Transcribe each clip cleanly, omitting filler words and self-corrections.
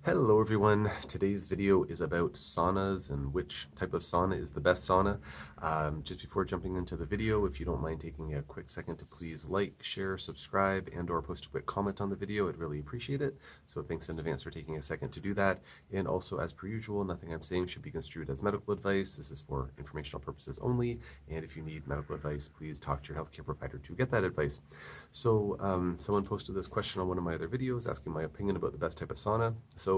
Hello everyone. Today's video is about saunas and which type of sauna is the best sauna. Just before jumping into the video, if you don't mind taking a quick second to please like, share, subscribe, and or post a quick comment on the video, I'd really appreciate it. So thanks in advance for taking a second to do that. And also, as per usual, nothing I'm saying should be construed as medical advice. This is for informational purposes only. And if you need medical advice, please talk to your healthcare provider to get that advice. So someone posted this question on one of my other videos asking my opinion about the best type of sauna. So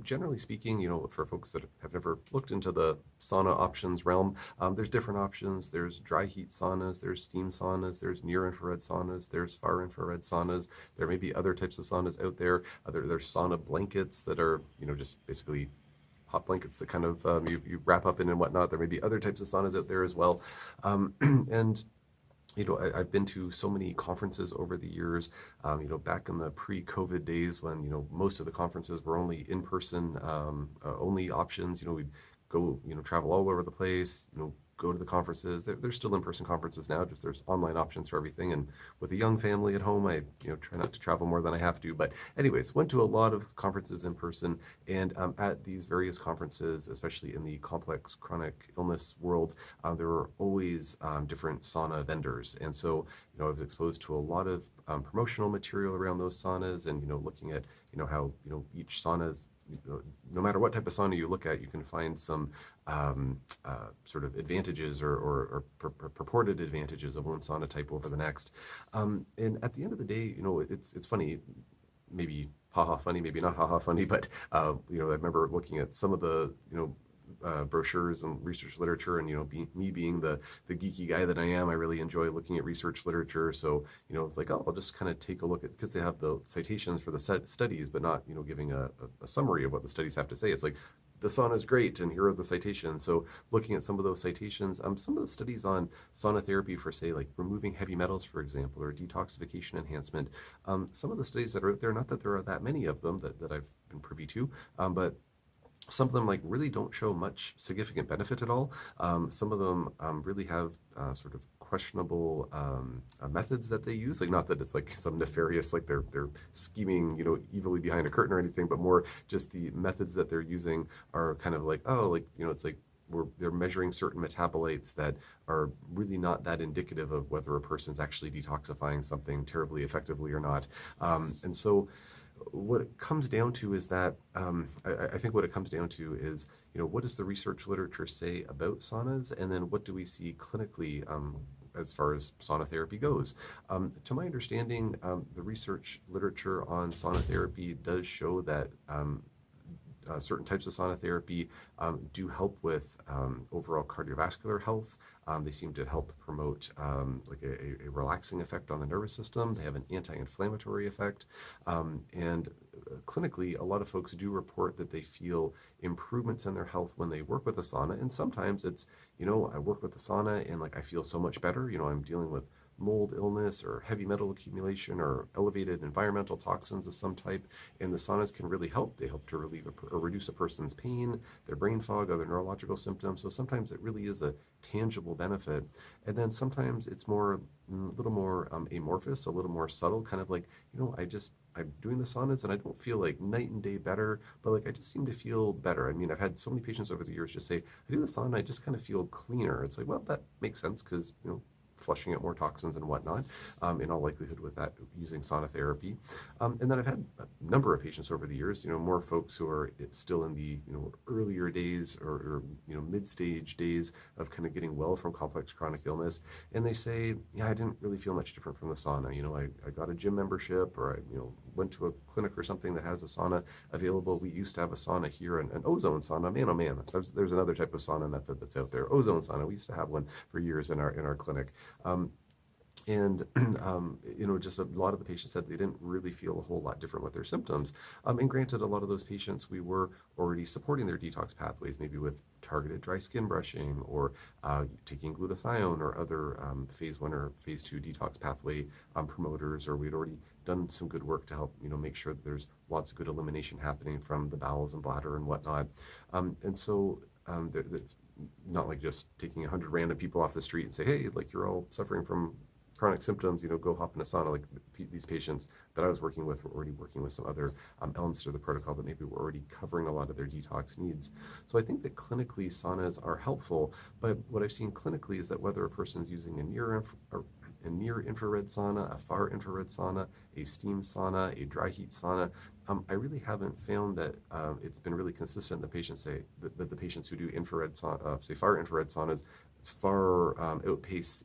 generally speaking, for folks that have never looked into the sauna options realm, there's different options. There's dry heat saunas, there's steam saunas, there's near infrared saunas, there's far infrared saunas. There may be other types of saunas out there. There's sauna blankets that are, just basically hot blankets that kind of you wrap up in and whatnot. There may be other types of saunas out there as well. And I've been to so many conferences over the years, back in the pre-COVID days when, most of the conferences were only in-person, only options. We'd go, travel all over the place, go to the conferences. There's still in-person conferences now, just there's online options for everything. And with a young family at home, I, try not to travel more than I have to. But anyways, went to a lot of conferences in person. And at these various conferences, especially in the complex chronic illness world, there were always different sauna vendors. And so, I was exposed to a lot of promotional material around those saunas and, looking at, how, each sauna's no matter what type of sauna you look at, you can find some sort of advantages or purported advantages of one sauna type over the next. And at the end of the day, it's funny, maybe haha funny, maybe not haha funny, but I remember looking at some of the brochures and research literature, and me being the geeky guy that I am, I really enjoy looking at research literature. So it's like, oh, I'll just kind of take a look at, because they have the citations for the studies, but not giving a summary of what the studies have to say. It's like, the sauna is great, and here are the citations. So looking at some of those citations, some of the studies on sauna therapy for, say, like removing heavy metals, for example, or detoxification enhancement, some of the studies that are out there, not that there are that many of them that I've been privy to, but some of them like really don't show much significant benefit at all. Some of them really have sort of questionable methods that they use. Like, not that it's like some nefarious, like they're scheming, evilly behind a curtain or anything, but more just the methods that they're using are kind of like, oh, like, it's like they're measuring certain metabolites that are really not that indicative of whether a person's actually detoxifying something terribly effectively or not. And so what it comes down to is that I think what it comes down to is, what does the research literature say about saunas, and then what do we see clinically as far as sauna therapy goes. To my understanding, the research literature on sauna therapy does show that certain types of sauna therapy do help with overall cardiovascular health. They seem to help promote like a relaxing effect on the nervous system. They have an anti-inflammatory effect. And clinically, a lot of folks do report that they feel improvements in their health when they work with a sauna. And sometimes it's, I work with the sauna and like I feel so much better. I'm dealing with mold illness or heavy metal accumulation or elevated environmental toxins of some type, and the saunas can really help. They help to relieve or reduce a person's pain, their brain fog, other neurological symptoms. So sometimes it really is a tangible benefit, and then sometimes it's a little more amorphous, a little more subtle, kind of like, I'm doing the saunas and I don't feel like night and day better, but like I just seem to feel better. I mean, I've had so many patients over the years just say, I do the sauna, I just kind of feel cleaner. It's like, well, that makes sense because, flushing out more toxins and whatnot, in all likelihood with that using sauna therapy. And then I've had a number of patients over the years, more folks who are still in the, earlier days or mid-stage days of kind of getting well from complex chronic illness. And they say, yeah, I didn't really feel much different from the sauna. I got a gym membership, or I, went to a clinic or something that has a sauna available. We used to have a sauna here, an ozone sauna. Man, oh man, there's another type of sauna method that's out there. Ozone sauna. We used to have one for years in our clinic. And just a lot of the patients said they didn't really feel a whole lot different with their symptoms. And granted, a lot of those patients, we were already supporting their detox pathways, maybe with targeted dry skin brushing or taking glutathione or other phase 1 or phase 2 detox pathway promoters, or we'd already done some good work to help make sure that there's lots of good elimination happening from the bowels and bladder and whatnot. And so it's not like just taking 100 random people off the street and say, hey, like, you're all suffering from chronic symptoms, go hop in a sauna. Like these patients that I was working with were already working with some other elements to the protocol that maybe were already covering a lot of their detox needs. So I think that clinically saunas are helpful, but what I've seen clinically is that whether a person's using a near infrared sauna, a far infrared sauna, a steam sauna, a dry heat sauna, I really haven't found that it's been really consistent. The patients say that the patients who do infrared sauna, say far infrared saunas, far outpace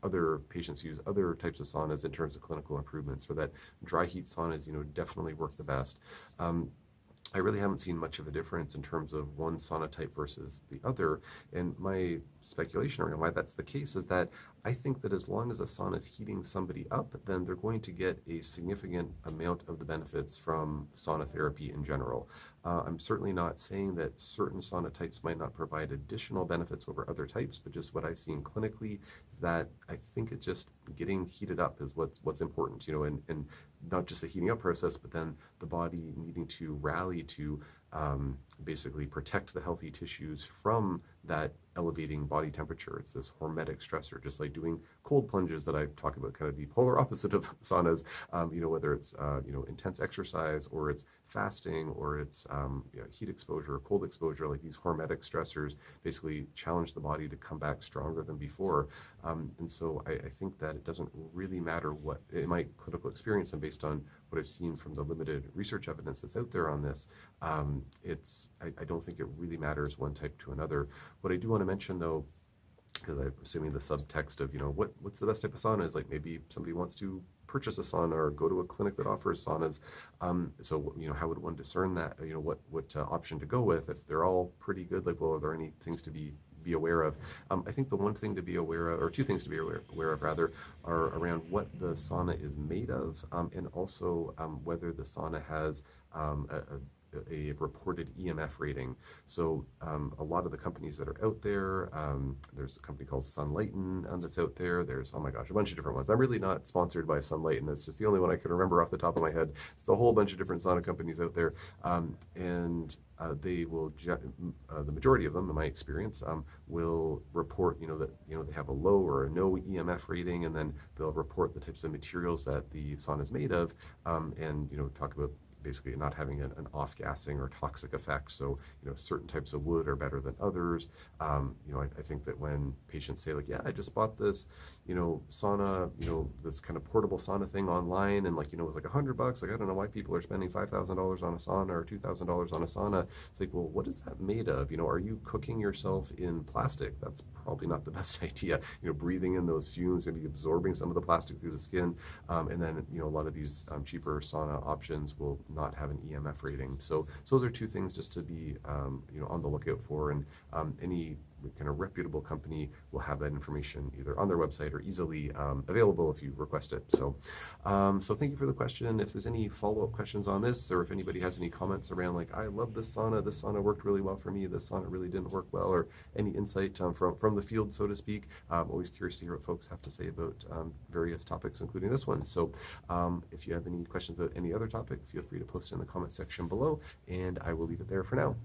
other patients who use other types of saunas in terms of clinical improvements. For that dry heat saunas, definitely work the best. I really haven't seen much of a difference in terms of one sauna type versus the other. And my speculation around why that's the case is that I think that as long as a sauna is heating somebody up, then they're going to get a significant amount of the benefits from sauna therapy in general. I'm certainly not saying that certain sauna types might not provide additional benefits over other types, but just what I've seen clinically is that I think it's just getting heated up is what's important, and not just the heating up process, but then the body needing to rally to basically protect the healthy tissues from that elevating body temperature. It's this hormetic stressor, just like doing cold plunges that I talk about, kind of the polar opposite of saunas, whether it's, intense exercise or it's fasting or it's heat exposure or cold exposure, like these hormetic stressors basically challenge the body to come back stronger than before. And so I think that it doesn't really matter what, in my clinical experience and based on what I've seen from the limited research evidence that's out there on this, I don't think it really matters one type to another. What I do want to mention though, because I'm assuming the subtext of, what's the best type of sauna is like maybe somebody wants to purchase a sauna or go to a clinic that offers saunas. So, how would one discern that, what option to go with if they're all pretty good? Like, well, are there any things to be aware of? I think the one thing to be aware of, or two things to be aware of rather, are around what the sauna is made of, and also whether the sauna has a reported EMF rating. So a lot of the companies that are out there, there's a company called Sunlighten that's out there. There's, oh my gosh, a bunch of different ones. I'm really not sponsored by Sunlighten. That's just the only one I can remember off the top of my head. There's a whole bunch of different sauna companies out there. And they will, the majority of them, in my experience, will report, that, they have a low or a no EMF rating, and then they'll report the types of materials that the sauna is made of, and, talk about basically not having an off-gassing or toxic effect. So, certain types of wood are better than others. I think that when patients say like, yeah, I just bought this, sauna, this kind of portable sauna thing online, and like, it was like $100. Like, I don't know why people are spending $5,000 on a sauna or $2,000 on a sauna. It's like, well, what is that made of? Are you cooking yourself in plastic? That's probably not the best idea. Breathing in those fumes, maybe absorbing some of the plastic through the skin. And then, a lot of these cheaper sauna options will not have an EMF rating. So those are two things just to be, on the lookout for. And any kind of reputable company will have that information either on their website or easily available if you request it. So thank you for the question. If there's any follow-up questions on this, or if anybody has any comments around like, I love this sauna worked really well for me, this sauna really didn't work well, or any insight from the field, so to speak, I'm always curious to hear what folks have to say about various topics, including this one. So if you have any questions about any other topic, feel free to post in the comment section below, and I will leave it there for now.